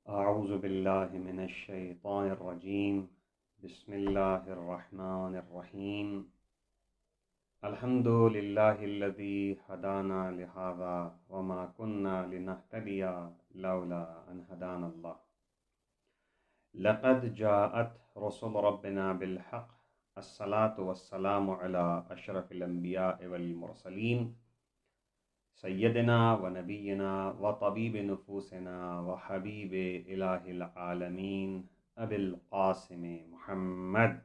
اعوذ باللہ من الشیطان الرجیم بسم اللہ الرحمن الرحیم الحمد للہ الذی ہدانا لہذا وما كنا لنہتدی لولا ان ہدانا اللہ لقد جاءت رسل ربنا بالحق الصلاة والسلام علی اشرف الانبیاء والمرسلین سیدنا و نبینا و طبیب نفوسنا و حبیب الہ العالمین ابی القاسم محمد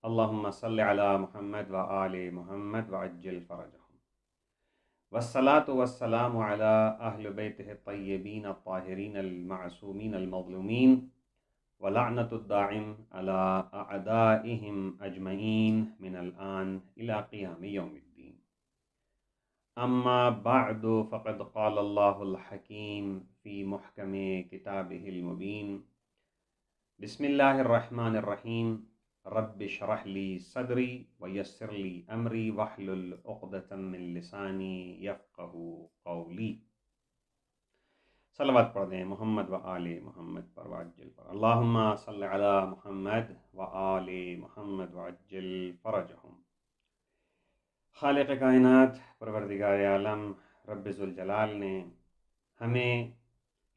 اللہم صل علی محمد و آل محمد و عجل فرجہم والصلاة والسلام علی اہل بیتہ الطیبین الطاہرین المعصومین المظلومین ولعنت الداعم علی اعدائہم اجمعین من الآن الى قیام یوم الدین اما بعد فقد قال اللہ الحکیم فی محکم کتابہ المبین بسم اللہ الرحمن الرحیم رب اشرح لی صدری ویسر لی امری واحلل عقدۃ من لسانی یفقہوا قولی۔ صلوات پڑھ دیں محمد و آل محمد پر وعجل پر اللہم صل علی محمد و آل محمد وعجل فرجہم۔ خالق کائنات پروردگار عالم رب ذوالجلال نے ہمیں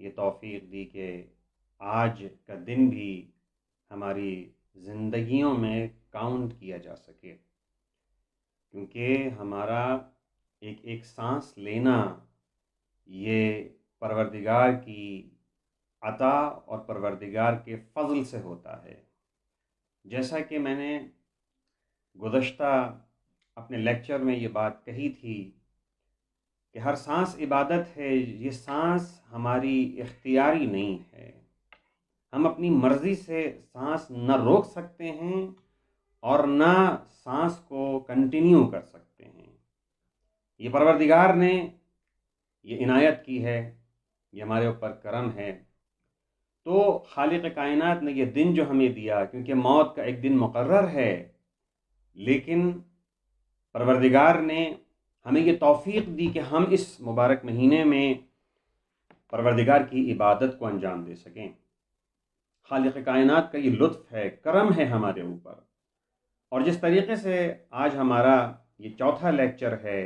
یہ توفیق دی کہ آج کا دن بھی ہماری زندگیوں میں کاؤنٹ کیا جا سکے، کیونکہ ہمارا ایک ایک سانس لینا یہ پروردگار کی عطا اور پروردگار کے فضل سے ہوتا ہے۔ جیسا کہ میں نے گزشتہ اپنے لیکچر میں یہ بات کہی تھی کہ ہر سانس عبادت ہے، یہ سانس ہماری اختیاری نہیں ہے، ہم اپنی مرضی سے سانس نہ روک سکتے ہیں اور نہ سانس کو کنٹینیو کر سکتے ہیں۔ یہ پروردگار نے یہ عنایت کی ہے، یہ ہمارے اوپر کرم ہے۔ تو خالق کائنات نے یہ دن جو ہمیں دیا، کیونکہ موت کا ایک دن مقرر ہے، لیکن پروردگار نے ہمیں یہ توفیق دی کہ ہم اس مبارک مہینے میں پروردگار کی عبادت کو انجام دے سکیں۔ خالق کائنات کا یہ لطف ہے، کرم ہے ہمارے اوپر۔ اور جس طریقے سے آج ہمارا یہ چوتھا لیکچر ہے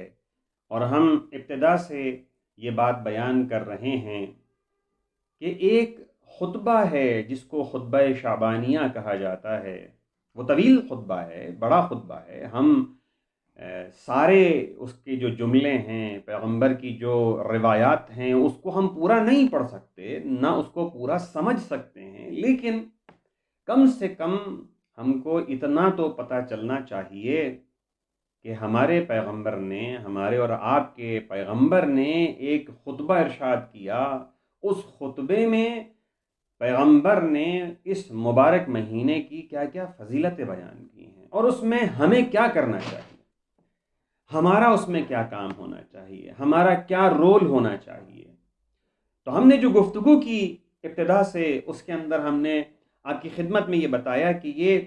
اور ہم ابتدا سے یہ بات بیان کر رہے ہیں کہ ایک خطبہ ہے جس کو خطبہ شعبانیہ کہا جاتا ہے، وہ طویل خطبہ ہے، بڑا خطبہ ہے۔ ہم سارے اس کے جو جملے ہیں، پیغمبر کی جو روایات ہیں، اس کو ہم پورا نہیں پڑھ سکتے، نہ اس کو پورا سمجھ سکتے ہیں، لیکن کم سے کم ہم کو اتنا تو پتہ چلنا چاہیے کہ ہمارے پیغمبر نے، ہمارے اور آپ کے پیغمبر نے ایک خطبہ ارشاد کیا۔ اس خطبے میں پیغمبر نے اس مبارک مہینے کی کیا کیا فضیلتیں بیان کی ہیں، اور اس میں ہمیں کیا کرنا چاہیے، ہمارا اس میں کیا کام ہونا چاہیے، ہمارا کیا رول ہونا چاہیے۔ تو ہم نے جو گفتگو کی ابتدا سے، اس کے اندر ہم نے آپ کی خدمت میں یہ بتایا کہ یہ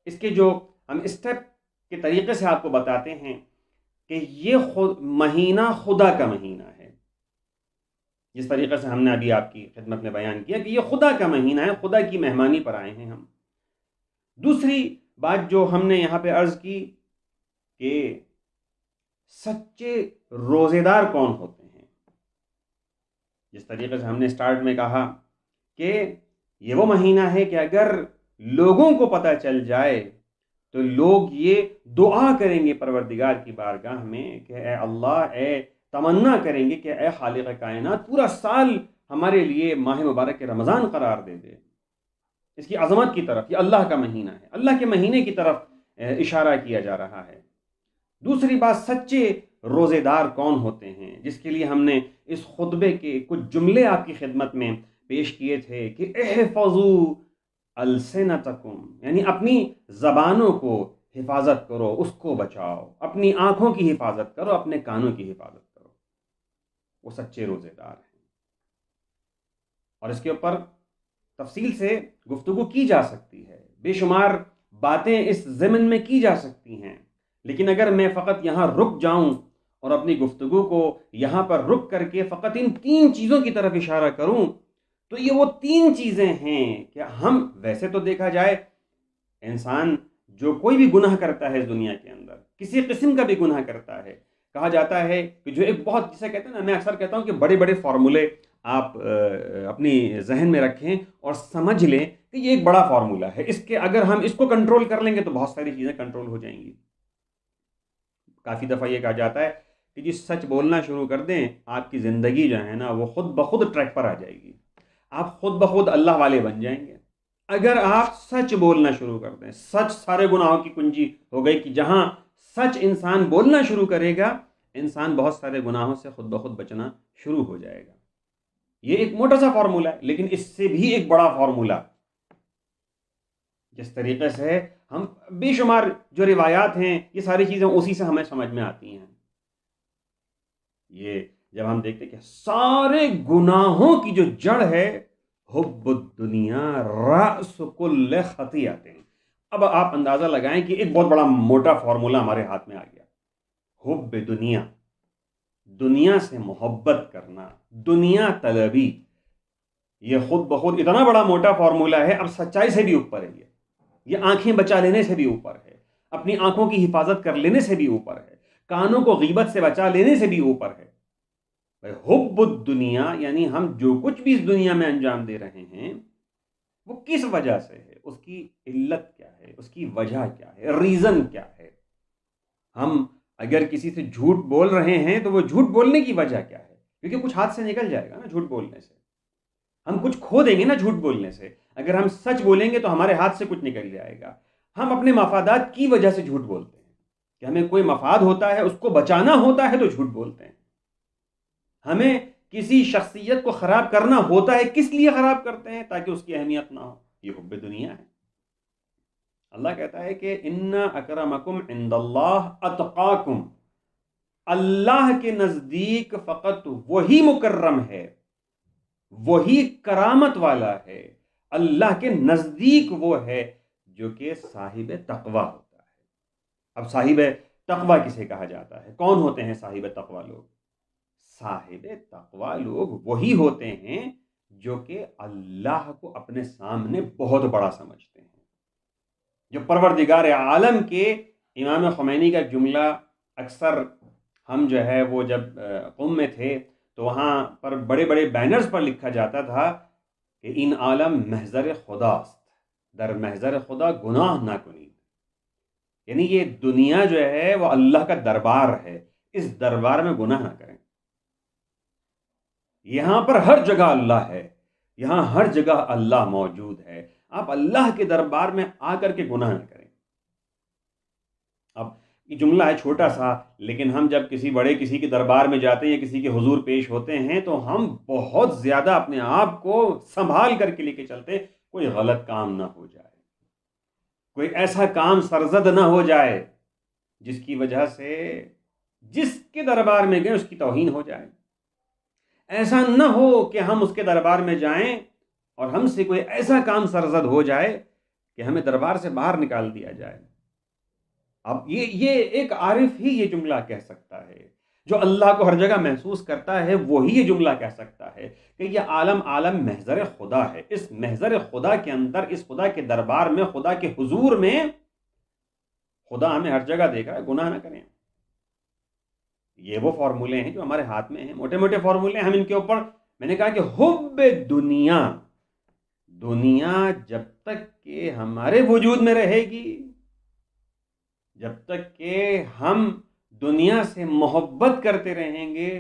اس کے جو ہم اسٹیپ کے طریقے سے آپ کو بتاتے ہیں کہ یہ مہینہ خدا کا مہینہ ہے۔ جس طریقے سے ہم نے ابھی آپ کی خدمت میں بیان کیا کہ یہ خدا کا مہینہ ہے، خدا کی مہمانی پر آئے ہیں ہم۔ دوسری بات جو ہم نے یہاں پہ عرض کی کہ سچے روزے دار کون ہوتے ہیں۔ جس طریقے سے ہم نے سٹارٹ میں کہا کہ یہ وہ مہینہ ہے کہ اگر لوگوں کو پتہ چل جائے تو لوگ یہ دعا کریں گے پروردگار کی بارگاہ میں کہ اے اللہ، اے تمنا کریں گے کہ اے خالق کائنات، پورا سال ہمارے لیے ماہ مبارک رمضان قرار دے دے۔ اس کی عظمت کی طرف، یہ اللہ کا مہینہ ہے، اللہ کے مہینے کی طرف اشارہ کیا جا رہا ہے۔ دوسری بات، سچے روزے دار کون ہوتے ہیں، جس کے لیے ہم نے اس خطبے کے کچھ جملے آپ کی خدمت میں پیش کیے تھے کہ احفظوا السنتکم، یعنی اپنی زبانوں کو حفاظت کرو، اس کو بچاؤ، اپنی آنکھوں کی حفاظت کرو، اپنے کانوں کی حفاظت کرو۔ وہ سچے روزے دار ہیں۔ اور اس کے اوپر تفصیل سے گفتگو کی جا سکتی ہے، بے شمار باتیں اس ضمن میں کی جا سکتی ہیں، لیکن اگر میں فقط یہاں رک جاؤں اور اپنی گفتگو کو یہاں پر رک کر کے فقط ان 3 چیزوں کی طرف اشارہ کروں تو یہ وہ تین چیزیں ہیں کہ ہم ویسے تو دیکھا جائے انسان جو کوئی بھی گناہ کرتا ہے اس دنیا کے اندر، کسی قسم کا بھی گناہ کرتا ہے، کہا جاتا ہے کہ جو ایک بہت جسے کہتے ہیں نا، میں اکثر کہتا ہوں کہ بڑے بڑے فارمولے آپ اپنی ذہن میں رکھیں اور سمجھ لیں کہ یہ ایک بڑا فارمولہ ہے، اس کے اگر ہم اس کو کنٹرول کر لیں گے تو بہت ساری چیزیں کنٹرول ہو جائیں گی۔ کافی دفعہ یہ کہا جاتا ہے کہ جی سچ بولنا شروع کر دیں، آپ کی زندگی جو ہے نا وہ خود بخود ٹریک پر آ جائے گی، آپ خود بخود اللہ والے بن جائیں گے۔ اگر آپ سچ بولنا شروع کر دیں، سچ سارے گناہوں کی کنجی ہو گئی کہ جہاں سچ انسان بولنا شروع کرے گا، انسان بہت سارے گناہوں سے خود بخود بچنا شروع ہو جائے گا۔ یہ ایک موٹا سا فارمولہ ہے، لیکن اس سے بھی ایک بڑا فارمولہ، جس طریقے سے ہم بے شمار جو روایات ہیں یہ ساری چیزیں اسی سے ہمیں سمجھ میں آتی ہیں۔ یہ جب ہم دیکھتے ہیں کہ سارے گناہوں کی جو جڑ ہے حب الدنیا رأس کل خطیئت، اب آپ اندازہ لگائیں کہ ایک بہت بڑا موٹا فارمولہ ہمارے ہاتھ میں آ گیا۔ حب دنیا، دنیا سے محبت کرنا، دنیا طلبی، یہ خود بخود اتنا بڑا موٹا فارمولہ ہے، اب سچائی سے بھی اوپر ہے، یہ آنکھیں بچا لینے سے بھی اوپر ہے، اپنی آنکھوں کی حفاظت کر لینے سے بھی اوپر ہے، کانوں کو غیبت سے بچا لینے سے بھی اوپر ہے۔ حب الدنیا یعنی ہم جو کچھ بھی اس دنیا میں انجام دے رہے ہیں وہ کس وجہ سے ہے، اس کی علت کیا ہے، اس کی وجہ کیا ہے، ریزن کیا ہے۔ ہم اگر کسی سے جھوٹ بول رہے ہیں تو وہ جھوٹ بولنے کی وجہ کیا ہے، کیونکہ کچھ ہاتھ سے نکل جائے گا نا جھوٹ بولنے سے، ہم کچھ کھو دیں گے نا جھوٹ بولنے سے۔ اگر ہم سچ بولیں گے تو ہمارے ہاتھ سے کچھ نکل جائے گا۔ ہم اپنے مفادات کی وجہ سے جھوٹ بولتے ہیں کہ ہمیں کوئی مفاد ہوتا ہے، اس کو بچانا ہوتا ہے تو جھوٹ بولتے ہیں۔ ہمیں کسی شخصیت کو خراب کرنا ہوتا ہے، کس لیے خراب کرتے ہیں؟ تاکہ اس کی اہمیت نہ ہو۔ یہ حب دنیا ہے۔ اللہ کہتا ہے کہ ان اکرمکم عند اللہ اتقاکم، اللہ کے نزدیک فقط وہی مکرم ہے، وہی کرامت والا ہے، اللہ کے نزدیک وہ ہے جو کہ صاحب تقوی ہوتا ہے۔ اب صاحب تقوی کسے کہا جاتا ہے؟ کون ہوتے ہیں صاحب تقوی لوگ؟ صاحب تقوی لوگ وہی ہوتے ہیں جو کہ اللہ کو اپنے سامنے بہت بڑا سمجھتے ہیں، جو پروردگار عالم کے امام خمینی کا جملہ اکثر ہم جو ہے وہ جب قم میں تھے تو وہاں پر بڑے بڑے بینرز پر لکھا جاتا تھا کہ ان عالم محضر خداست، در محضر خدا گناہ نہ کنید، یعنی یہ دنیا جو ہے وہ اللہ کا دربار ہے، اس دربار میں گناہ نہ کریں۔ یہاں پر ہر جگہ اللہ ہے، یہاں ہر جگہ اللہ موجود ہے، آپ اللہ کے دربار میں آ کر کے گناہ نہ کریں۔ اب یہ جملہ ہے چھوٹا سا، لیکن ہم جب کسی کے دربار میں جاتے ہیں یا کسی کے حضور پیش ہوتے ہیں تو ہم بہت زیادہ اپنے آپ کو سنبھال کر کے لے کے چلتے ہیں، کوئی غلط کام نہ ہو جائے، کوئی ایسا کام سرزد نہ ہو جائے جس کی وجہ سے جس کے دربار میں گئے اس کی توہین ہو جائے۔ ایسا نہ ہو کہ ہم اس کے دربار میں جائیں اور ہم سے کوئی ایسا کام سرزد ہو جائے کہ ہمیں دربار سے باہر نکال دیا جائے۔ اب یہ ایک عارف ہی یہ جملہ کہہ سکتا ہے، جو اللہ کو ہر جگہ محسوس کرتا ہے وہی یہ جملہ کہہ سکتا ہے کہ یہ عالم محضر خدا ہے۔ اس محضر خدا کے اندر، اس خدا کے دربار میں، خدا کے حضور میں خدا ہمیں ہر جگہ دیکھ رہا ہے، گناہ نہ کریں۔ یہ وہ فارمولے ہیں جو ہمارے ہاتھ میں ہیں، موٹے موٹے فارمولے، ہم ان کے اوپر، میں نے کہا کہ حب دنیا، دنیا جب تک کہ ہمارے وجود میں رہے گی، جب تک کہ ہم دنیا سے محبت کرتے رہیں گے،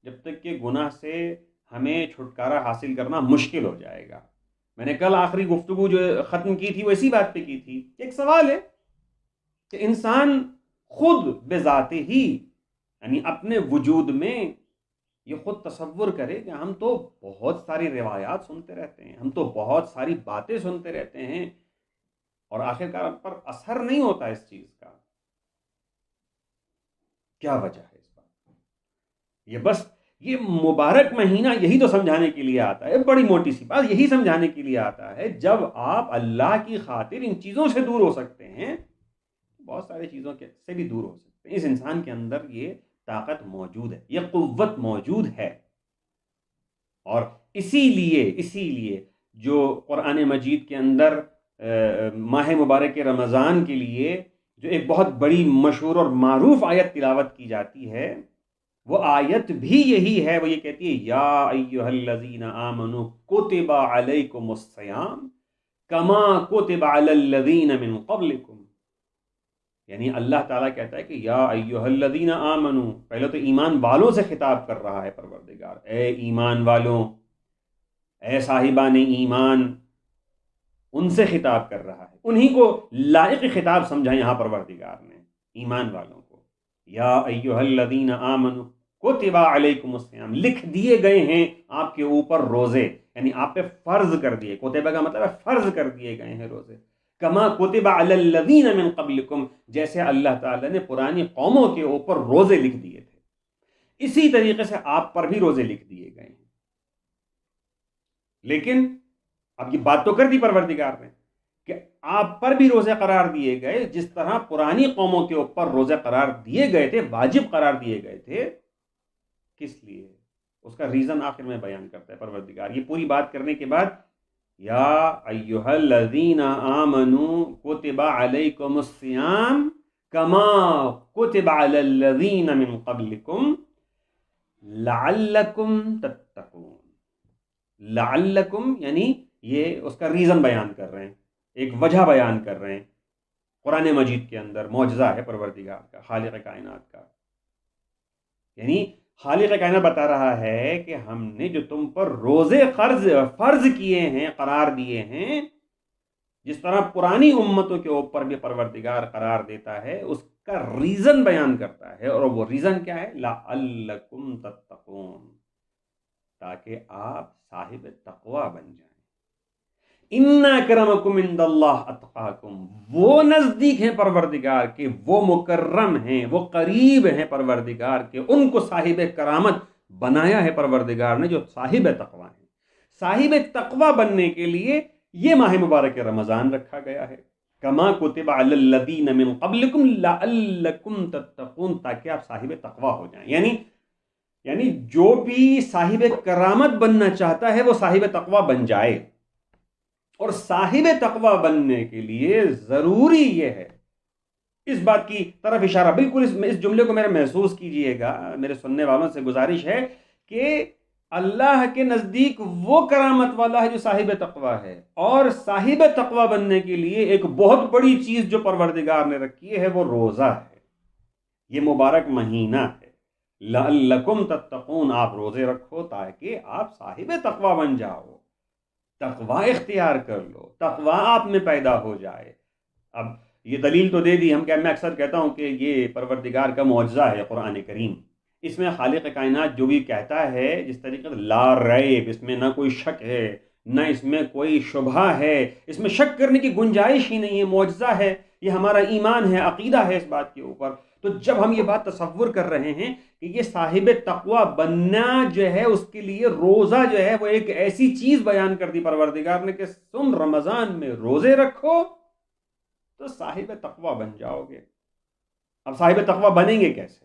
جب تک کہ گناہ سے ہمیں چھٹکارا حاصل کرنا مشکل ہو جائے گا۔ میں نے کل آخری گفتگو جو ختم کی تھی وہ اسی بات پہ کی تھی۔ ایک سوال ہے کہ انسان خود بذات ہی، یعنی اپنے وجود میں، یہ خود تصور کرے کہ ہم تو بہت ساری روایات سنتے رہتے ہیں، ہم تو بہت ساری باتیں سنتے رہتے ہیں اور آخرکار پر اثر نہیں ہوتا اس چیز کا۔ کیا وجہ ہے اس بات؟ یہ مبارک مہینہ یہی تو سمجھانے کے لیے آتا ہے، بڑی موٹی سی بات یہی سمجھانے کے لیے آتا ہے۔ جب آپ اللہ کی خاطر ان چیزوں سے دور ہو سکتے ہیں، بہت ساری چیزوں سے بھی دور ہو سکتے ہیں۔ اس انسان کے اندر یہ طاقت موجود ہے، یہ قوت موجود ہے، اور اسی لیے جو قرآن مجید کے اندر ماہ مبارک رمضان کے لیے جو ایک بہت بڑی مشہور اور معروف آیت تلاوت کی جاتی ہے، وہ آیت بھی یہی ہے. وہ یہ کہتی ہے یا ایھا الذین آمنوا کتب علیکم الصیام کما کتب علی الذین من قبلکم. یعنی اللہ تعالیٰ کہتا ہے کہ یا ایھا الذین آمنوا، پہلے تو ایمان والوں سے خطاب کر رہا ہے پروردگار، اے ایمان والوں، اے صاحبان ایمان، ان سے خطاب کر رہا ہے، انہی کو لائق خطاب سمجھا یہاں پروردگار نے، ایمان والوں کو. یا ایھا الذین آمنوا کتب علیکم الصیام، لکھ دیے گئے ہیں آپ کے اوپر روزے، یعنی آپ پہ فرض کر دیے، کتبہ کا مطلب ہے فرض کر دیے گئے ہیں روزے. کما کتب علی الذین من قبلکم، جیسے اللہ تعالیٰ نے پرانی قوموں کے اوپر روزے لکھ دیے تھے، اسی طریقے سے آپ پر بھی روزے لکھ دیے گئے ہیں. لیکن اب یہ بات تو کر دی پروردگار نے کہ آپ پر بھی روزے قرار دیے گئے، جس طرح پرانی قوموں کے اوپر روزے قرار دیے گئے تھے، واجب قرار دیے گئے تھے. کس لیے؟ اس کا ریزن آخر میں بیان کرتا ہے پروردگار. یہ پوری بات کرنے کے بعد یا ایھا الذین آمنوا کتب علیکم الصیام کما کتب علی الذین من قبلکم لعلکم تتقون. لعلکم یعنی یہ اس کا ریزن بیان کر رہے ہیں، ایک وجہ بیان کر رہے ہیں. قرآن مجید کے اندر معجزہ ہے پروردگار کا، خالق کائنات کا. یعنی خالق کائنات بتا رہا ہے کہ ہم نے جو تم پر روزے فرض کیے ہیں، قرار دیے ہیں، جس طرح پرانی امتوں کے اوپر بھی پروردگار قرار دیتا ہے، اس کا ریزن بیان کرتا ہے. اور وہ ریزن کیا ہے؟ لعلکم تتقون، تاکہ آپ صاحب تقوی بن جائیں. ان اکرمکم عند اللہ اتقاکم، وہ نزدیک ہیں پروردگار کے، وہ مکرم ہیں، وہ قریب ہیں پروردگار کے، ان کو صاحب کرامت بنایا ہے پروردگار نے جو صاحب تقوی ہیں. صاحب تقوی بننے کے لیے یہ ماہ مبارک رمضان رکھا گیا ہے. کما کتب علی الذین من قبلکم لعلکم تتقون، تاکہ آپ صاحب تقوی ہو جائیں. یعنی جو بھی صاحب کرامت بننا چاہتا ہے وہ صاحب تقوی بن جائے. اور صاحب تقوی بننے کے لیے ضروری یہ ہے، اس بات کی طرف اشارہ، بالکل اس جملے کو میرا محسوس کیجئے گا، میرے سننے والوں سے گزارش ہے کہ اللہ کے نزدیک وہ کرامت والا ہے جو صاحب تقوی ہے، اور صاحب تقوی بننے کے لیے ایک بہت بڑی چیز جو پروردگار نے رکھی ہے وہ روزہ ہے. یہ مبارک مہینہ ہے. لعلکم تتقون، آپ روزے رکھو تاکہ آپ صاحب تقوی بن جاؤ، تقوی اختیار کر لو، تقوی آپ میں پیدا ہو جائے. اب یہ دلیل تو دے دی، میں اکثر کہتا ہوں کہ یہ پروردگار کا معجزہ ہے قرآن کریم. اس میں خالق کائنات جو بھی کہتا ہے، جس طریقے سے لا ریب، اس میں نہ کوئی شک ہے نہ اس میں کوئی شبہ ہے، اس میں شک کرنے کی گنجائش ہی نہیں ہے. معجزہ ہے، یہ ہمارا ایمان ہے، عقیدہ ہے اس بات کے اوپر. تو جب ہم یہ بات تصور کر رہے ہیں کہ یہ صاحب تقوی بننا جو ہے، اس کے لیے روزہ جو ہے وہ ایک ایسی چیز بیان کر دی پروردگار نے کہ تم رمضان میں روزے رکھو تو صاحب تقوی بن جاؤ گے. اب صاحب تقوی بنیں گے کیسے؟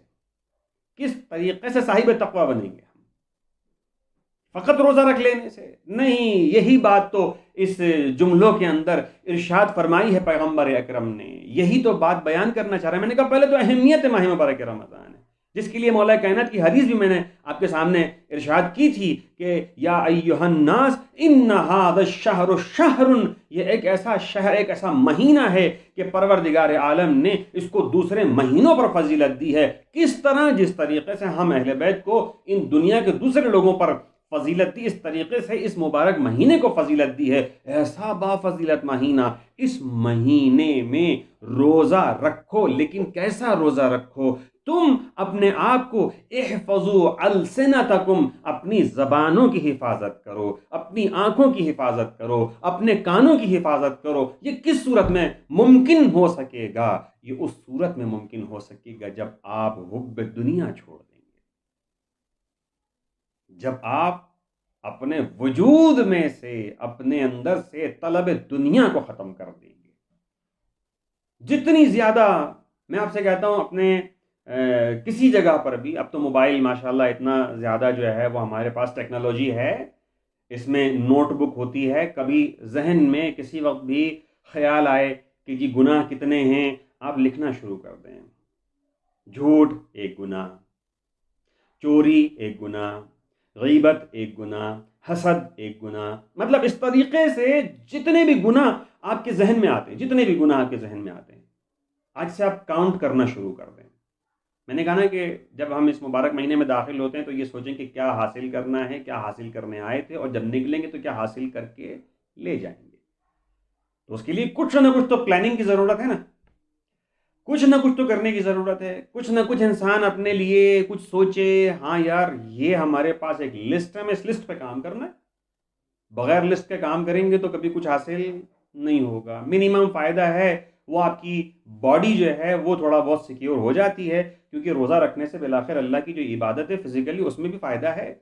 کس طریقے سے صاحب تقوی بنیں گے؟ فقط روزہ رکھ لینے سے نہیں. یہی بات تو اس جملوں کے اندر ارشاد فرمائی ہے پیغمبر اکرم نے، یہی تو بات بیان کرنا چاہ رہے ہیں. میں نے کہا پہلے تو اہمیت ماہ مبارک رمضان ہے، جس کے لیے مولا کائنات کی حدیث بھی میں نے آپ کے سامنے ارشاد کی تھی کہ یا ایھا الناس ان ھذا الشہر شہر، یہ ایک ایسا شہر، ایک ایسا مہینہ ہے کہ پروردگار عالم نے اس کو دوسرے مہینوں پر فضیلت دی ہے. کس طرح؟ جس طریقے سے ہم اہل بیت کو ان دنیا کے دوسرے لوگوں پر فضیلت دی، اس طریقے سے اس مبارک مہینے کو فضیلت دی ہے. ایسا با فضیلت مہینہ، اس مہینے میں روزہ رکھو. لیکن کیسا روزہ رکھو؟ تم اپنے آپ کو احفظوا السنتکم، اپنی زبانوں کی حفاظت کرو، اپنی آنکھوں کی حفاظت کرو، اپنے کانوں کی حفاظت کرو. یہ کس صورت میں ممکن ہو سکے گا؟ یہ اس صورت میں ممکن ہو سکے گا جب آپ حب دنیا چھوڑ دیں گے، جب آپ اپنے وجود میں سے، اپنے اندر سے طلب دنیا کو ختم کر دیں گے. جتنی زیادہ، میں آپ سے کہتا ہوں اپنے کسی جگہ پر بھی، اب تو موبائل ماشاءاللہ اتنا زیادہ جو ہے وہ ہمارے پاس ٹیکنالوجی ہے، اس میں نوٹ بک ہوتی ہے، کبھی ذہن میں کسی وقت بھی خیال آئے کہ جی گناہ کتنے ہیں، آپ لکھنا شروع کر دیں۔ جھوٹ ایک گناہ، چوری ایک گناہ، غیبت ایک گناہ، حسد ایک گناہ، مطلب اس طریقے سے جتنے بھی گناہ آپ کے ذہن میں آتے ہیں، جتنے بھی گناہ آپ کے ذہن میں آتے ہیں، آج سے آپ کاؤنٹ کرنا شروع کر دیں۔ میں نے کہا نا کہ جب ہم اس مبارک مہینے میں داخل ہوتے ہیں تو یہ سوچیں کہ کیا حاصل کرنا ہے، کیا حاصل کرنے آئے تھے، اور جب نکلیں گے تو کیا حاصل کر کے لے جائیں گے۔ تو اس کے لیے کچھ نہ کچھ تو پلاننگ کی ضرورت ہے نا، کچھ نہ کچھ تو کرنے کی ضرورت ہے، کچھ نہ کچھ انسان اپنے لیے کچھ سوچے، ہاں یار یہ ہمارے پاس ایک لسٹ ہے، ہمیں اس لسٹ پہ کام کرنا ہے۔ بغیر لسٹ کے کام کریں گے تو کبھی کچھ حاصل نہیں ہوگا۔ منیمم فائدہ ہے وہ آپ کی باڈی جو ہے وہ تھوڑا بہت سیکیور ہو جاتی ہے، کیونکہ روزہ رکھنے سے بالآخر اللہ کی جو عبادت ہے فزیکلی اس میں بھی فائدہ ہے۔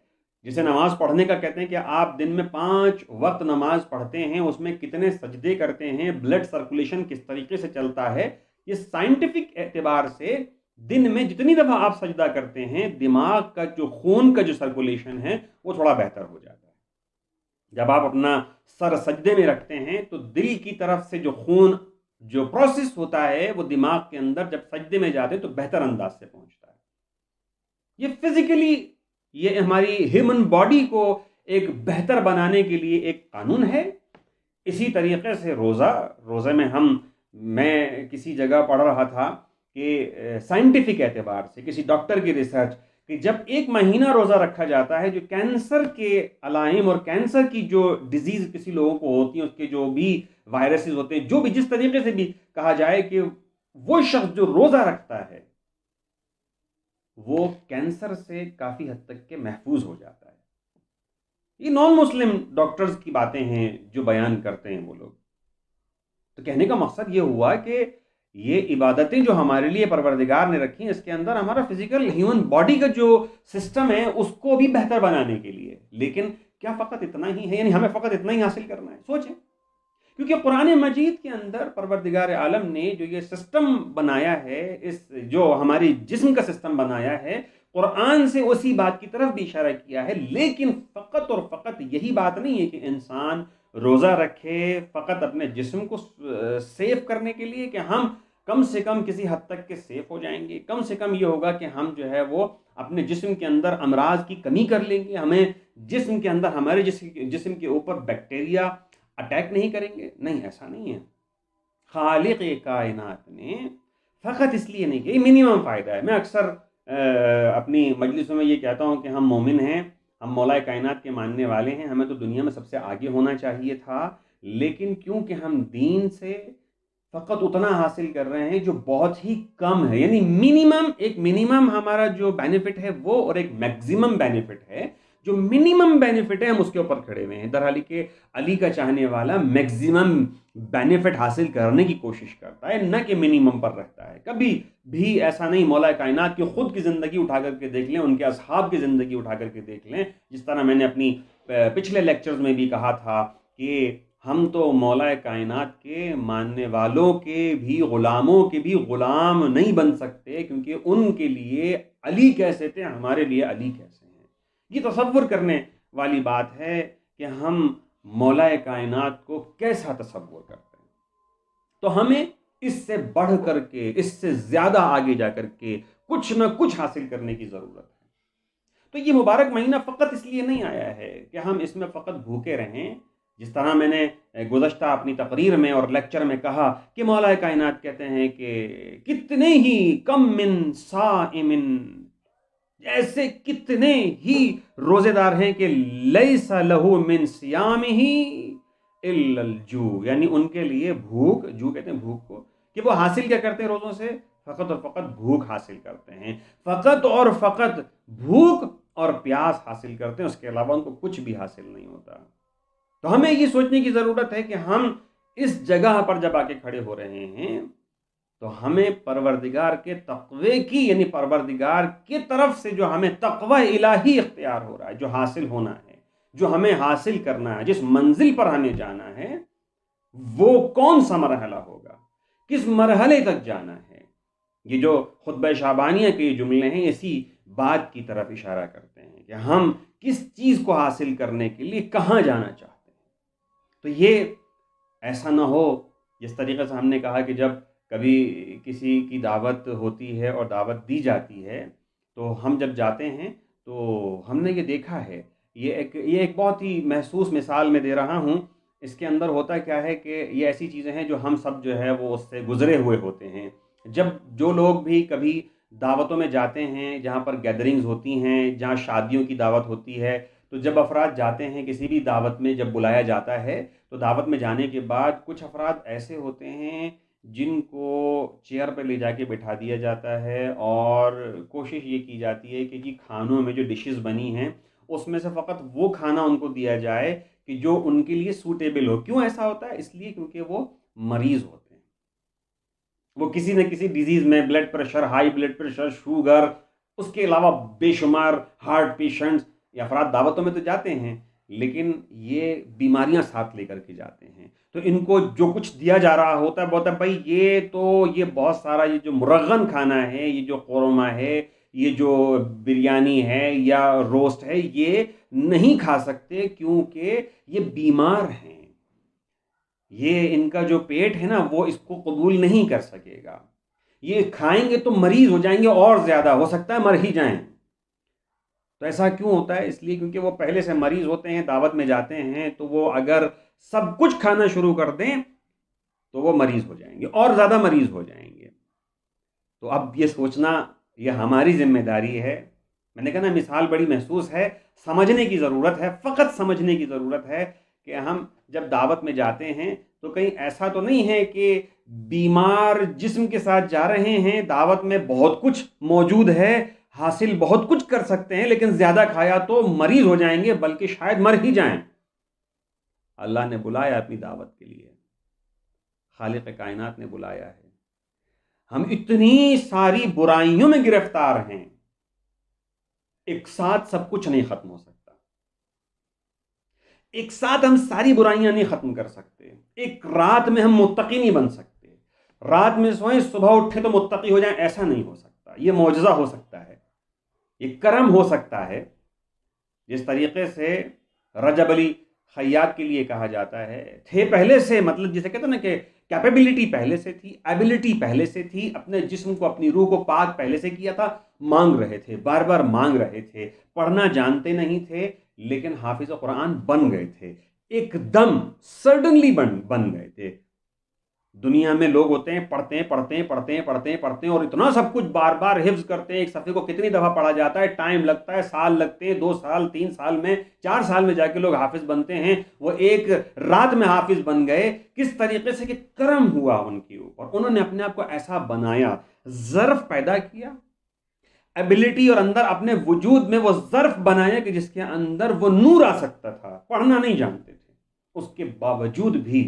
جسے نماز پڑھنے کا کہتے ہیں کہ آپ دن میں 5 وقت نماز پڑھتے ہیں، اس میں کتنے سجدے کرتے ہیں، بلڈ سرکولیشن کس طریقے سے چلتا ہے، یہ سائنٹیفک اعتبار سے دن میں جتنی دفعہ آپ سجدہ کرتے ہیں دماغ کا جو خون کا جو سرکولیشن ہے وہ تھوڑا بہتر ہو جاتا ہے۔ جب آپ اپنا سر سجدے میں رکھتے ہیں تو دل کی طرف سے جو خون جو پروسیس ہوتا ہے وہ دماغ کے اندر جب سجدے میں جاتے تو بہتر انداز سے پہنچتا ہے۔ یہ فزیکلی یہ ہماری ہیومن باڈی کو ایک بہتر بنانے کے لیے ایک قانون ہے۔ اسی طریقے سے روزے میں میں کسی جگہ پڑھ رہا تھا کہ سائنٹیفک اعتبار سے کسی ڈاکٹر کی ریسرچ کہ جب 1 مہینہ روزہ رکھا جاتا ہے جو کینسر کے علائم اور کینسر کی جو ڈیزیز کسی لوگوں کو ہوتی ہیں اس کے جو بھی وائرسز ہوتے ہیں، جو بھی جس طریقے سے بھی کہا جائے کہ وہ شخص جو روزہ رکھتا ہے وہ کینسر سے کافی حد تک کے محفوظ ہو جاتا ہے۔ یہ نان مسلم ڈاکٹرز کی باتیں ہیں جو بیان کرتے ہیں وہ لوگ۔ تو کہنے کا مقصد یہ ہوا کہ یہ عبادتیں جو ہمارے لیے پروردگار نے رکھی ہیں اس کے اندر ہمارا فزیکل ہیومن باڈی کا جو سسٹم ہے اس کو بھی بہتر بنانے کے لیے، لیکن کیا فقط اتنا ہی ہے؟ یعنی ہمیں فقط اتنا ہی حاصل کرنا ہے؟ سوچیں، کیونکہ قرآن مجید کے اندر پروردگار عالم نے جو یہ سسٹم بنایا ہے، اس جو ہماری جسم کا سسٹم بنایا ہے، قرآن سے اسی بات کی طرف بھی اشارہ کیا ہے، لیکن فقط اور فقط یہی بات نہیں ہے کہ انسان روزہ رکھے فقط اپنے جسم کو سیف کرنے کے لیے کہ ہم کم سے کم کسی حد تک کے سیف ہو جائیں گے، کم سے کم یہ ہوگا کہ ہم جو ہے وہ اپنے جسم کے اندر امراض کی کمی کر لیں گے، ہمیں جسم کے اندر ہمارے جسم کے اوپر بیکٹیریا اٹیک نہیں کریں گے۔ نہیں، ایسا نہیں ہے۔ خالق کائنات نے فقط اس لیے نہیں کہ یہ منیمم فائدہ ہے۔ میں اکثر اپنی مجلسوں میں یہ کہتا ہوں کہ ہم مومن ہیں، ہم مولا کائنات کے ماننے والے ہیں، ہمیں تو دنیا میں سب سے آگے ہونا چاہیے تھا، لیکن کیونکہ ہم دین سے فقط اتنا حاصل کر رہے ہیں جو بہت ہی کم ہے، یعنی منیمم ہمارا جو بینیفٹ ہے وہ، اور ایک میکزیمم بینیفٹ ہے۔ جو منیمم بینیفٹ ہے ہم اس کے اوپر کھڑے ہوئے ہیں، درحالی کہ علی کا چاہنے والا میکزیمم بینیفٹ حاصل کرنے کی کوشش کرتا ہے، نہ کہ منیمم پر رہتا ہے۔ کبھی بھی ایسا نہیں۔ مولا کائنات کی خود کی زندگی اٹھا کر کے دیکھ لیں، ان کے اصحاب کی زندگی اٹھا کر کے دیکھ لیں، جس طرح میں نے اپنی پچھلے لیکچرز میں بھی کہا تھا کہ ہم تو مولا کائنات کے ماننے والوں کے بھی غلاموں کے بھی غلام نہیں بن سکتے، کیونکہ ان کے لیے علی کیسے تھے ہمارے لیے علی کیسے ہیں۔ یہ تصور کرنے والی بات ہے کہ ہم مولا کائنات کو کیسا تصور کرتے ہیں۔ تو ہمیں اس سے بڑھ کر کے، اس سے زیادہ آگے جا کر کے کچھ نہ کچھ حاصل کرنے کی ضرورت ہے۔ تو یہ مبارک مہینہ فقط اس لیے نہیں آیا ہے کہ ہم اس میں فقط بھوکے رہیں، جس طرح میں نے گزشتہ اپنی تقریر میں اور لیکچر میں کہا کہ مولا کائنات کہتے ہیں کہ کتنے ہی کم من صائم، ایسے کتنے ہی روزے دار ہیں کہ لیس لہ من صیامہ الا الجوع، یعنی ان کے لیے بھوک، جو کہتے ہیں بھوک کو، کہ وہ حاصل کیا کرتے ہیں روزوں سے؟ فقط اور فقط بھوک حاصل کرتے ہیں، فقط اور فقط بھوک اور پیاس حاصل کرتے ہیں، اس کے علاوہ ان کو کچھ بھی حاصل نہیں ہوتا۔ تو ہمیں یہ سوچنے کی ضرورت ہے کہ ہم اس جگہ پر جب آ کے کھڑے ہو رہے ہیں تو ہمیں پروردگار کے تقوی کی، یعنی پروردگار کی طرف سے جو ہمیں تقوی الہی اختیار ہو رہا ہے، جو حاصل ہونا ہے، جو ہمیں حاصل کرنا ہے، جس منزل پر ہمیں جانا ہے، وہ کون سا مرحلہ ہوگا، کس مرحلے تک جانا ہے۔ یہ جو خطبہ شعبانیہ کے جملے ہیں اسی بات کی طرف اشارہ کرتے ہیں کہ ہم کس چیز کو حاصل کرنے کے لیے کہاں جانا چاہتے ہیں۔ تو یہ ایسا نہ ہو جس طریقے سے ہم نے کہا کہ جب کبھی کسی کی دعوت ہوتی ہے اور دعوت دی جاتی ہے تو ہم جب جاتے ہیں تو ہم نے یہ دیکھا ہے، یہ ایک بہت ہی محسوس مثال میں دے رہا ہوں۔ اس کے اندر ہوتا کیا ہے کہ یہ ایسی چیزیں ہیں جو ہم سب جو ہے وہ اس سے گزرے ہوئے ہوتے ہیں۔ جب جو لوگ بھی کبھی دعوتوں میں جاتے ہیں جہاں پر گیدرنگز ہوتی ہیں، جہاں شادیوں کی دعوت ہوتی ہے، تو جب افراد جاتے ہیں کسی بھی دعوت میں، جب بلایا جاتا ہے تو دعوت میں جانے کے بعد کچھ افراد ایسے ہوتے ہیں جن کو چیئر پہ لے جا کے بٹھا دیا جاتا ہے اور کوشش یہ کی جاتی ہے کہ کھانوں میں جو ڈشز بنی ہیں اس میں سے فقط وہ کھانا ان کو دیا جائے کہ جو ان کے لیے سوٹیبل ہو۔ کیوں ایسا ہوتا ہے؟ اس لیے کیونکہ وہ مریض ہوتے ہیں، وہ کسی نہ کسی ڈیزیز میں، blood pressure, high blood pressure, sugar, اس کے علاوہ بے شمار ہارٹ پیشنٹس، یہ افراد دعوتوں میں تو جاتے ہیں لیکن یہ بیماریاں ساتھ لے کر کے جاتے ہیں۔ تو ان کو جو کچھ دیا جا رہا ہوتا ہے بولتا ہے بھائی یہ بہت سارا یہ جو مرغن کھانا ہے، یہ جو قورمہ ہے، یہ جو بریانی ہے یا روسٹ ہے، یہ نہیں کھا سکتے کیونکہ یہ بیمار ہیں، یہ ان کا جو پیٹ ہے نا وہ اس کو قبول نہیں کر سکے گا، یہ کھائیں گے تو مریض ہو جائیں گے اور زیادہ ہو سکتا ہے مر ہی جائیں۔ تو ایسا کیوں ہوتا ہے؟ اس لیے کیونکہ وہ پہلے سے مریض ہوتے ہیں، دعوت میں جاتے ہیں تو وہ اگر سب کچھ کھانا شروع کر دیں تو وہ مریض ہو جائیں گے اور زیادہ مریض ہو جائیں گے۔ تو اب یہ سوچنا یہ ہماری ذمہ داری ہے۔ میں نے کہا نا مثال بڑی محسوس ہے، سمجھنے کی ضرورت ہے، فقط سمجھنے کی ضرورت ہے کہ ہم جب دعوت میں جاتے ہیں تو کہیں ایسا تو نہیں ہے کہ بیمار جسم کے ساتھ جا رہے ہیں، دعوت میں بہت کچھ موجود ہے، حاصل بہت کچھ کر سکتے ہیں لیکن زیادہ کھایا تو مریض ہو جائیں گے بلکہ شاید مر ہی جائیں۔ اللہ نے بلایا اپنی دعوت کے لیے، خالق کائنات نے بلایا ہے۔ ہم اتنی ساری برائیوں میں گرفتار ہیں، ایک ساتھ سب کچھ نہیں ختم ہو سکتا، ایک ساتھ ہم ساری برائیاں نہیں ختم کر سکتے، ایک رات میں ہم متقی نہیں بن سکتے، رات میں سوئیں صبح اٹھے تو متقی ہو جائیں، ایسا نہیں ہو سکتا۔ یہ معجزہ ہو سکتا ہے، یہ کرم ہو سکتا ہے، جس طریقے سے رجب علی خیاط کے لیے کہا جاتا ہے تھے پہلے سے، مطلب جسے کہتے ہیں نا کہ کیپیبلٹی پہلے سے تھی، ایبلٹی پہلے سے تھی، اپنے جسم کو اپنی روح کو پاک پہلے سے کیا تھا، مانگ رہے تھے، بار بار مانگ رہے تھے، پڑھنا جانتے نہیں تھے لیکن حافظ قرآن بن گئے تھے، ایک دم سڈنلی بن گئے تھے۔ دنیا میں لوگ ہوتے ہیں پڑھتے ہیں پڑھتے ہیں پڑھتے ہیں پڑھتے ہیں پڑھتے ہیں اور اتنا سب کچھ بار بار حفظ کرتے ہیں، ایک صفحے کو کتنی دفعہ پڑھا جاتا ہے، ٹائم لگتا ہے، سال لگتے ہیں، 2 سال 3 سال میں 4 سال میں جا کے لوگ حافظ بنتے ہیں، وہ ایک رات میں حافظ بن گئے۔ کس طریقے سے کہ کرم ہوا ان کے اوپر، انہوں نے اپنے آپ کو ایسا بنایا، ظرف پیدا کیا، ایبلٹی اور اندر اپنے وجود میں وہ ظرف بنایا کہ جس کے اندر وہ نور آ سکتا تھا، پڑھنا نہیں جانتے تھے، اس کے باوجود بھی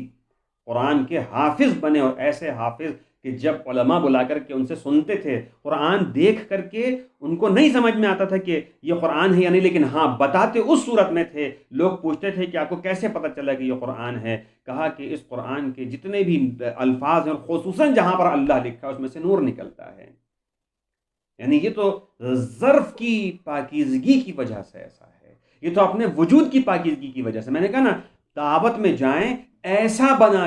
قرآن کے حافظ بنے، اور ایسے حافظ کہ جب علماء بلا کر کے ان سے سنتے تھے قرآن دیکھ کر کے ان کو نہیں سمجھ میں آتا تھا کہ یہ قرآن ہے یا نہیں، لیکن ہاں بتاتے اس صورت میں تھے۔ لوگ پوچھتے تھے کہ آپ کو کیسے پتہ چلا کہ یہ قرآن ہے؟ کہا کہ اس قرآن کے جتنے بھی الفاظ ہیں، خصوصاً جہاں پر اللہ لکھا ہے اس میں سے نور نکلتا ہے، یعنی یہ تو ظرف کی پاکیزگی کی وجہ سے ایسا ہے، یہ تو اپنے وجود کی پاکیزگی کی وجہ سے۔ میں نے کہا نا دعوت میں جائیں ایسا بنا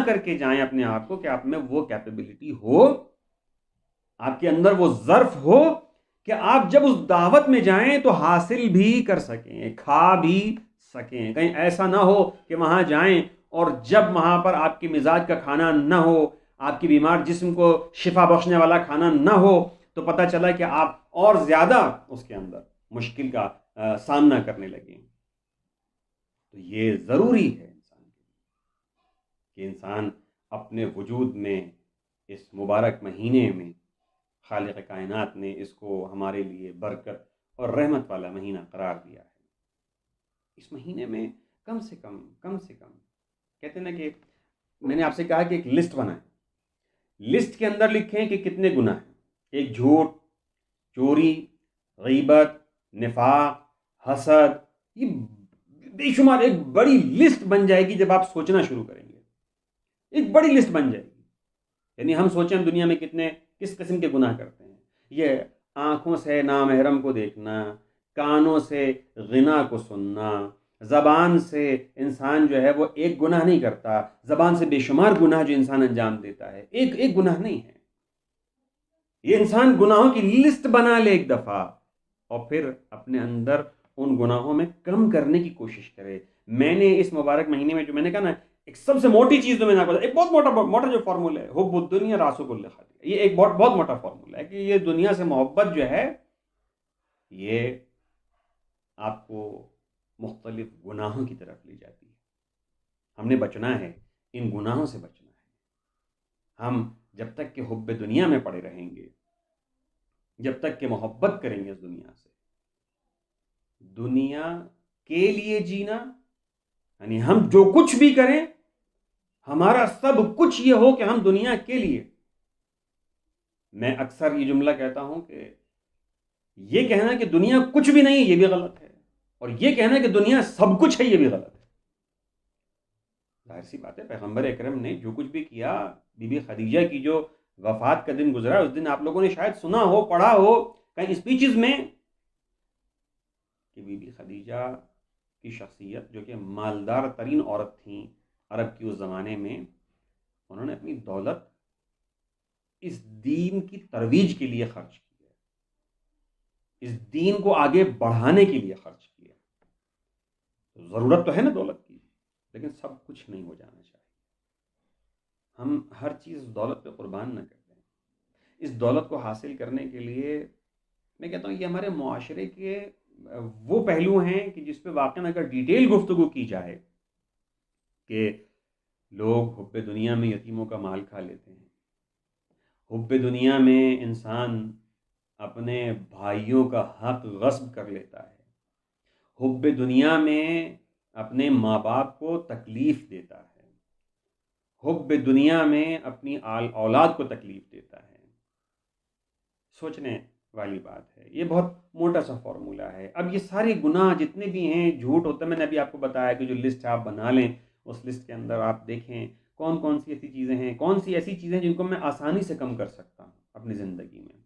کر کے جائیں اپنے آپ کو کہ آپ میں وہ کیپیبلٹی ہو، آپ کے اندر وہ ظرف ہو کہ آپ جب اس دعوت میں جائیں تو حاصل بھی کر سکیں، کھا بھی سکیں۔ کہیں ایسا نہ ہو کہ وہاں جائیں اور جب وہاں پر آپ کے مزاج کا کھانا نہ ہو، آپ کی بیمار جسم کو شفا بخشنے والا کھانا نہ ہو، تو پتہ چلا کہ آپ اور زیادہ اس کے اندر مشکل کا سامنا کرنے لگیں۔ تو یہ ضروری ہے انسان کے لیے کہ انسان اپنے وجود میں اس مبارک مہینے میں، خالق کائنات نے اس کو ہمارے لیے برکت اور رحمت والا مہینہ قرار دیا ہے۔ اس مہینے میں کم سے کم کہتے ہیں نا کہ میں نے آپ سے کہا کہ ایک لسٹ بنائیں، لسٹ کے اندر لکھیں کہ کتنے گناہ ہیں، ایک جھوٹ، چوری، غیبت، نفاق، حسد، یہ بے شمار ایک بڑی لسٹ بن جائے گی جب آپ سوچنا شروع کریں گے، ایک بڑی لسٹ بن جائے گی۔ یعنی ہم سوچیں ہم دنیا میں کس قسم کے گناہ کرتے ہیں، یہ آنکھوں سے نامحرم کو دیکھنا، کانوں سے غنا کو سننا، زبان سے انسان جو ہے وہ ایک گناہ نہیں کرتا، زبان سے بے شمار گناہ جو انسان انجام دیتا ہے، ایک گناہ نہیں ہے. یہ انسان گناہوں کی لسٹ بنا لے ایک دفعہ اور پھر اپنے اندر ان گناہوں میں کم کرنے کی کوشش کرے. میں نے اس مبارک مہینے میں جو میں نے کہا نا، ایک سب سے موٹی چیز جو میں نے آپ کو، ایک بہت موٹا جو فارمولا ہے، حب الدنیا راسو کل خطیئہ، یہ ایک بہت موٹا فارمولا ہے کہ یہ دنیا سے محبت جو ہے یہ آپ کو مختلف گناہوں کی طرف لے جاتی ہے. ہم نے بچنا ہے، ان گناہوں سے بچنا ہے. ہم جب تک کہ حب دنیا میں پڑے رہیں گے، جب تک کہ محبت کریں گے اس دنیا سے، دنیا کے لیے جینا، یعنی ہم جو کچھ بھی کریں ہمارا سب کچھ یہ ہو کہ ہم دنیا کے لیے. میں اکثر یہ جملہ کہتا ہوں کہ یہ کہنا کہ دنیا کچھ بھی نہیں یہ بھی غلط ہے، اور یہ کہنا کہ دنیا سب کچھ ہے یہ بھی غلط ہے. ظاہر سی بات ہے، پیغمبر اکرم نے جو کچھ بھی کیا، بی بی خدیجہ کی جو وفات کا دن گزرا، اس دن آپ لوگوں نے شاید سنا ہو، پڑھا ہو کہیں اسپیچز میں کہ بی بی خدیجہ کی شخصیت جو کہ مالدار ترین عورت تھیں عرب کی اس زمانے میں، انہوں نے اپنی دولت اس دین کی ترویج کے لیے خرچ کی ہے، اس دین کو آگے بڑھانے کے لیے خرچ کی ہے. ضرورت تو ہے نا دولت کی، لیکن سب کچھ نہیں ہو جانا چاہیے. ہم ہر چیز دولت پہ قربان نہ کرتے ہیں. اس دولت کو حاصل کرنے کے لیے میں کہتا ہوں یہ ہمارے معاشرے کے وہ پہلو ہیں کہ جس پہ واقعاً اگر ڈیٹیل گفتگو کی جائے کہ لوگ حب دنیا میں یتیموں کا مال کھا لیتے ہیں، حب دنیا میں انسان اپنے بھائیوں کا حق غصب کر لیتا ہے، حب دنیا میں اپنے ماں باپ کو تکلیف دیتا ہے، حب دنیا میں اپنی اولاد کو تکلیف دیتا ہے. سوچنے والی بات ہے. یہ بہت موٹا سا فارمولہ ہے. اب یہ سارے گناہ جتنے بھی ہیں، جھوٹ ہوتا ہے، میں نے ابھی آپ کو بتایا کہ جو لسٹ آپ بنا لیں، اس لسٹ کے اندر آپ دیکھیں کون کون سی ایسی چیزیں ہیں، کون سی ایسی چیزیں جن کو میں آسانی سے کم کر سکتا ہوں اپنی زندگی میں.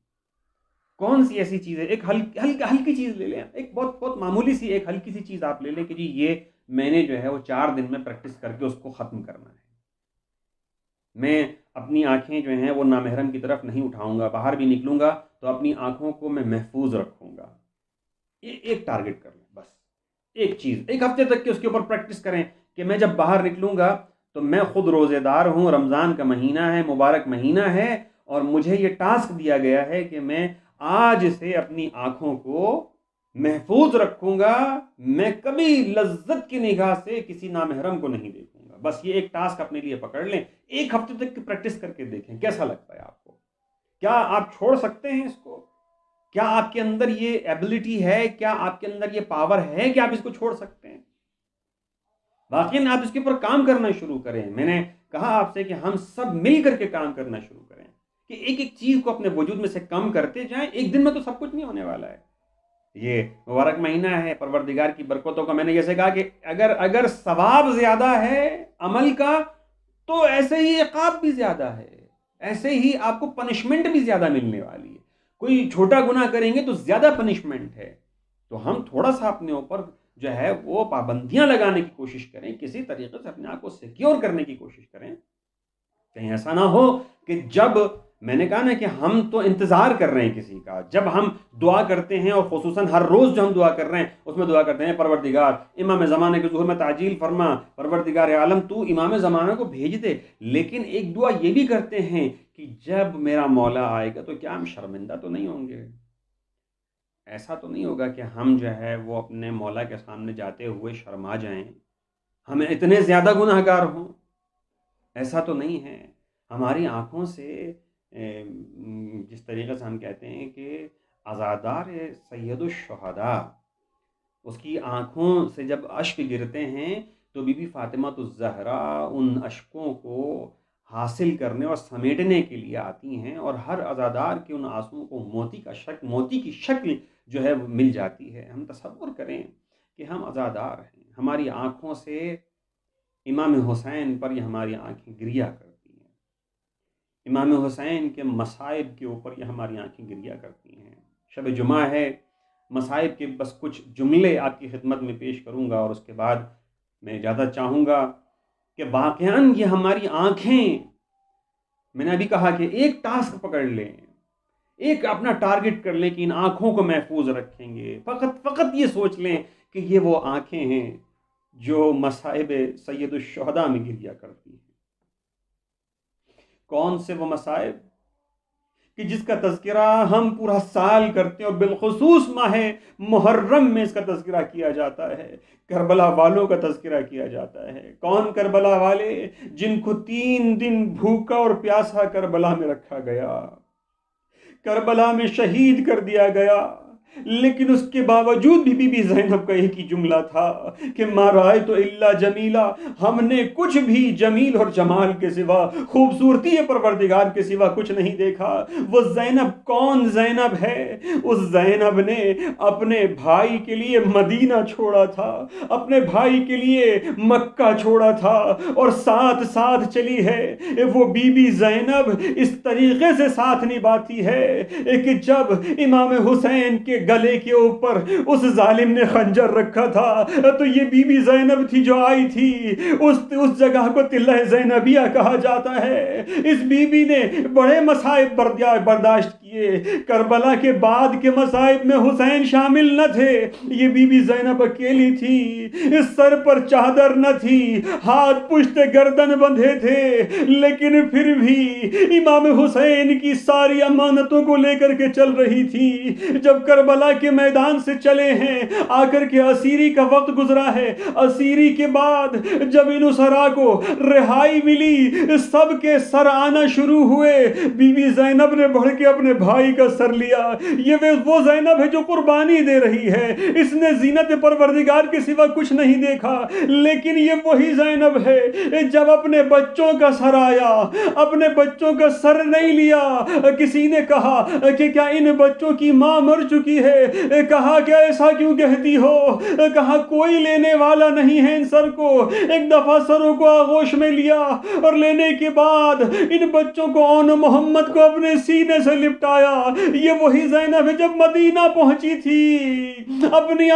کون سی ایسی چیز ہے، ایک ہلکی چیز لے لیں، ایک بہت معمولی سی ایک ہلکی سی چیز آپ لے لیں کہ جی یہ میں نے جو ہے وہ 4 دن میں پریکٹس کر کے اس کو ختم کرنا ہے. میں اپنی آنکھیں جو ہیں وہ نامحرم کی طرف نہیں اٹھاؤں گا، باہر بھی نکلوں گا تو اپنی آنکھوں کو میں محفوظ رکھوں گا. یہ ایک ٹارگٹ کر لیں، بس ایک چیز، ایک ہفتے تک کے اس کے اوپر پریکٹس کریں کہ میں جب باہر نکلوں گا تو میں خود روزے دار ہوں، رمضان کا مہینہ ہے، مبارک مہینہ ہے، اور مجھے یہ ٹاسک دیا گیا ہے کہ میں آج سے اپنی آنکھوں کو محفوظ رکھوں گا، میں کبھی لذت کی نگاہ سے کسی نامحرم کو نہیں دیکھوں گا. بس یہ ایک ٹاسک اپنے لیے پکڑ لیں، ایک ہفتے تک کی پریکٹس کر کے دیکھیں کیسا لگتا ہے آپ کو. کیا آپ چھوڑ سکتے ہیں اس کو؟ کیا آپ کے اندر یہ ایبلٹی ہے؟ کیا آپ کے اندر یہ پاور ہے کہ آپ اس کو چھوڑ سکتے ہیں؟ واقعی آپ اس کے اوپر کام کرنا شروع کریں. میں نے کہا آپ سے کہ ہم سب مل کر کے کام کرنا شروع کریں کہ ایک ایک چیز کو اپنے وجود میں سے کم کرتے جائیں. ایک دن میں تو سب کچھ نہیں ہونے والا ہے. یہ مبارک مہینہ ہے پروردگار کی برکتوں کا. میں نے جیسے کہا کہ اگر ثواب زیادہ ہے عمل کا تو ایسے ہی عقاب بھی زیادہ ہے، ایسے ہی آپ کو پنشمنٹ بھی زیادہ ملنے والی ہے. کوئی چھوٹا گناہ کریں گے تو زیادہ پنشمنٹ ہے. تو ہم تھوڑا سا اپنے اوپر جو ہے وہ پابندیاں لگانے کی کوشش کریں، کسی طریقے سے اپنے آپ کو سیکیور کرنے کی کوشش کریں. کہیں ایسا نہ ہو کہ جب میں نے کہا نا کہ ہم تو انتظار کر رہے ہیں کسی کا، جب ہم دعا کرتے ہیں اور خصوصاً ہر روز جو ہم دعا کر رہے ہیں اس میں دعا کرتے ہیں پروردگار امام زمانے کے ظہور میں تعجیل فرما، پروردگار عالم تو امام زمانہ کو بھیج دے. لیکن ایک دعا یہ بھی کرتے ہیں کہ جب میرا مولا آئے گا تو کیا ہم شرمندہ تو نہیں ہوں گے؟ ایسا تو نہیں ہوگا کہ ہم جو ہے وہ اپنے مولا کے سامنے جاتے ہوئے شرما جائیں، ہمیں اتنے زیادہ گناہ گار ہوں؟ ایسا تو نہیں ہے. ہماری آنکھوں سے جس طریقے سے ہم کہتے ہیں کہ عزادار سید الشہداء، اس کی آنکھوں سے جب اشک گرتے ہیں تو بی بی فاطمہ الزہرا ان اشکوں کو حاصل کرنے اور سمیٹنے کے لیے آتی ہیں، اور ہر عزادار کے ان آنسوؤں کو موتی کی شکل جو ہے مل جاتی ہے. ہم تصور کریں کہ ہم عزادار ہیں، ہماری آنکھوں سے امام حسین پر یہ ہماری آنکھیں گریا کرتی ہیں، امام حسین کے مصائب کے اوپر یہ ہماری آنکھیں گریا کرتی ہیں. شب جمعہ ہے، مصائب کے بس کچھ جملے آپ کی خدمت میں پیش کروں گا، اور اس کے بعد میں اجازت چاہوں گا کہ واقعاً یہ ہماری آنکھیں، میں نے ابھی کہا کہ ایک ٹاسک پکڑ لیں، ایک اپنا ٹارگٹ کر لیں کہ ان آنکھوں کو محفوظ رکھیں گے. فقط یہ سوچ لیں کہ یہ وہ آنکھیں ہیں جو مصائب سید الشہداء میں گریا کرتی ہیں. کون سے وہ مصائب کہ جس کا تذکرہ ہم پورا سال کرتے ہیں، اور بالخصوص ماہ محرم میں اس کا تذکرہ کیا جاتا ہے. کربلا والوں کا تذکرہ کیا جاتا ہے. کون کربلا والے؟ جن کو 3 دن بھوکا اور پیاسا کربلا میں رکھا گیا، کربلا میں شہید کر دیا گیا. لیکن اس کے باوجود بھی بی بی زینب کا ایک ہی جملہ تھا کہ ما رأیت الا جمیلا، ہم نے کچھ بھی جمیل اور جمال کے سوا، خوبصورتی پروردگار کے سوا کچھ نہیں دیکھا. وہ زینب کون زینب ہے؟ اس زینب نے اپنے بھائی کے لیے مدینہ چھوڑا تھا، اپنے بھائی کے لیے مکہ چھوڑا تھا، اور ساتھ ساتھ چلی ہے. وہ بی بی زینب اس طریقے سے ساتھ نبھاتی ہے کہ جب امام حسین کے گلے کے اوپر اس ظالم نے خنجر رکھا تھا تو یہ بی بی زینب تھی جو آئی تھی. اس جگہ کو تلہ زینبیہ کہا جاتا ہے. اس بی بی نے بڑے مصائب برداشت کیے. کربلا کے بعد کے مصائب میں حسین شامل نہ تھے، یہ بی بی زینب اکیلی تھی. اس سر پر چادر نہ تھی، ہاتھ پشت گردن بندھے تھے، لیکن پھر بھی امام حسین کی ساری امانتوں کو لے کر کے چل رہی تھی. جب کربلا کے میدان سے چلے ہیں، آ کر کے اسیری کا وقت گزرا ہے. اسیری کے بعد جب ان اسرا کو رہائی ملی، سب کے سر آنا شروع ہوئے. بی بی زینب نے بڑھ کے اپنے بھائی کا سر لیا. یہ وہ زینب ہے جو قربانی دے رہی ہے. اس نے زینت پروردگار کے سوا کچھ نہیں دیکھا، لیکن یہ وہی زینب ہے جب اپنے بچوں کا سر آیا، اپنے بچوں کا سر نہیں لیا. کسی نے کہا کہ کیا ان بچوں کی ماں مر چکی ہے؟ کہا کہ ایسا کیوں کہتی ہو؟ کہا کوئی لینے والا نہیں ہے ان سر کو. ایک دفعہ سروں کو آغوش میں لیا، اور لینے کے بعد ان بچوں کو اون محمد کو اپنے سینے سے لپٹایا. یہ وہی زینب ہے جب مدینہ پہنچی تھی، اپنی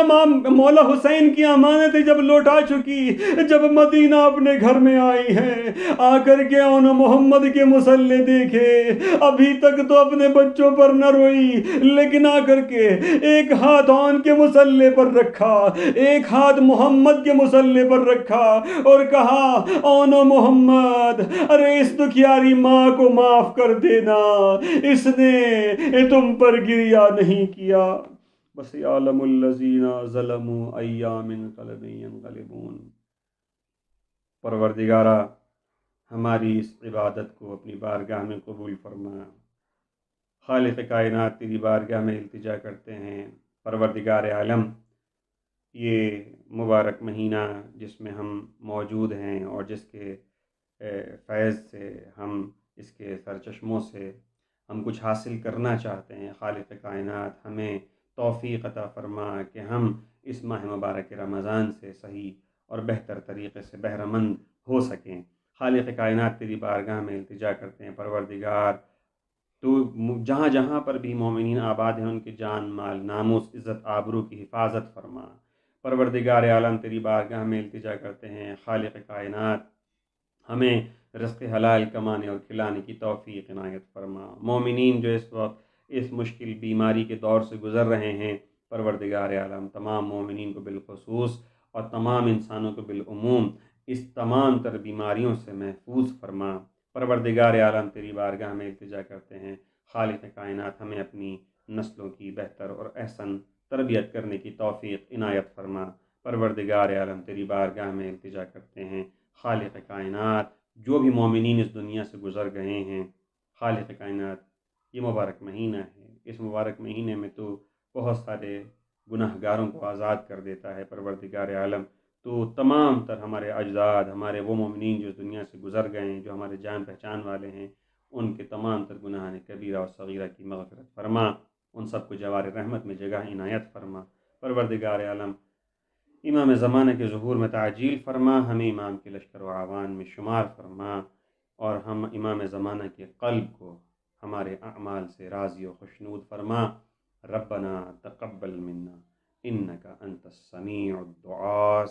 مولا حسین کی امانتیں جب لوٹا چکی، جب مدینہ اپنے گھر میں آئی ہے. آ کر کے اون محمد کے مصلے دیکھے. ابھی تک تو اپنے بچوں پر نہ روئی، لیکن آ کر کے ایک ہاتھ اون کے مصلے پر رکھا، ایک ہاتھ محمد کے مصلے پر رکھا، اور کہا اون محمد، ارے اس دکھیاری ماں کو معاف کر دینا، اس نے تم پر گریا نہیں کیا. بس یعلم الذین ظلموا ایام منقلب ینقلبون. پروردگارہ ہماری اس عبادت کو اپنی بارگاہ میں قبول فرما. خالق کائنات تیری بارگاہ میں التجا کرتے ہیں پروردگار عالم، یہ مبارک مہینہ جس میں ہم موجود ہیں اور جس کے فیض سے ہم، اس کے سرچشموں سے ہم کچھ حاصل کرنا چاہتے ہیں. خالق کائنات ہمیں توفیق عطا فرما کہ ہم اس ماہ مبارک رمضان سے صحیح اور بہتر طریقے سے بہرہ مند ہو سکیں. خالق کائنات تیری بارگاہ میں التجا کرتے ہیں پروردگار، تو جہاں جہاں پر بھی مومنین آباد ہیں ان کی جان، مال، ناموس، عزت، آبرو کی حفاظت فرما. پروردگار عالم تیری بارگاہ میں التجا کرتے ہیں خالق کائنات ہمیں رزق حلال کمانے اور کھلانے کی توفیق عنایت فرما. مومنین جو اس وقت اس مشکل بیماری کے دور سے گزر رہے ہیں، پروردگار عالم تمام مومنین کو بالخصوص اور تمام انسانوں کو بالعموم اس تمام تر بیماریوں سے محفوظ فرما. پروردگار عالم تیری بارگاہ میں التجا کرتے ہیں خالق کائنات ہمیں اپنی نسلوں کی بہتر اور احسن تربیت کرنے کی توفیق عنایت فرما. پروردگار عالم تیری بارگاہ میں التجا کرتے ہیں خالق کائنات جو بھی مومنین اس دنیا سے گزر گئے ہیں، خالق کائنات یہ مبارک مہینہ ہے، اس مبارک مہینے میں تو بہت سارے گناہ گاروں کو آزاد کر دیتا ہے. پروردگار عالم تو تمام تر ہمارے اجداد، ہمارے وہ مومنین جو اس دنیا سے گزر گئے ہیں، جو ہمارے جان پہچان والے ہیں، ان کے تمام تر گناہان کبیرہ اور صغیرہ کی مغفرت فرما. ان سب کو جوار رحمت میں جگہ عنایت فرما. پروردگار عالم امام زمانہ کے ظہور میں تعجیل فرما، ہمیں امام کے لشکر و اعوان میں شمار فرما، اور ہم امام زمانہ کے قلب کو ہمارے اعمال سے راضی و خوشنود فرما. ربنا تقبل منا انك انت السميع الدعاء.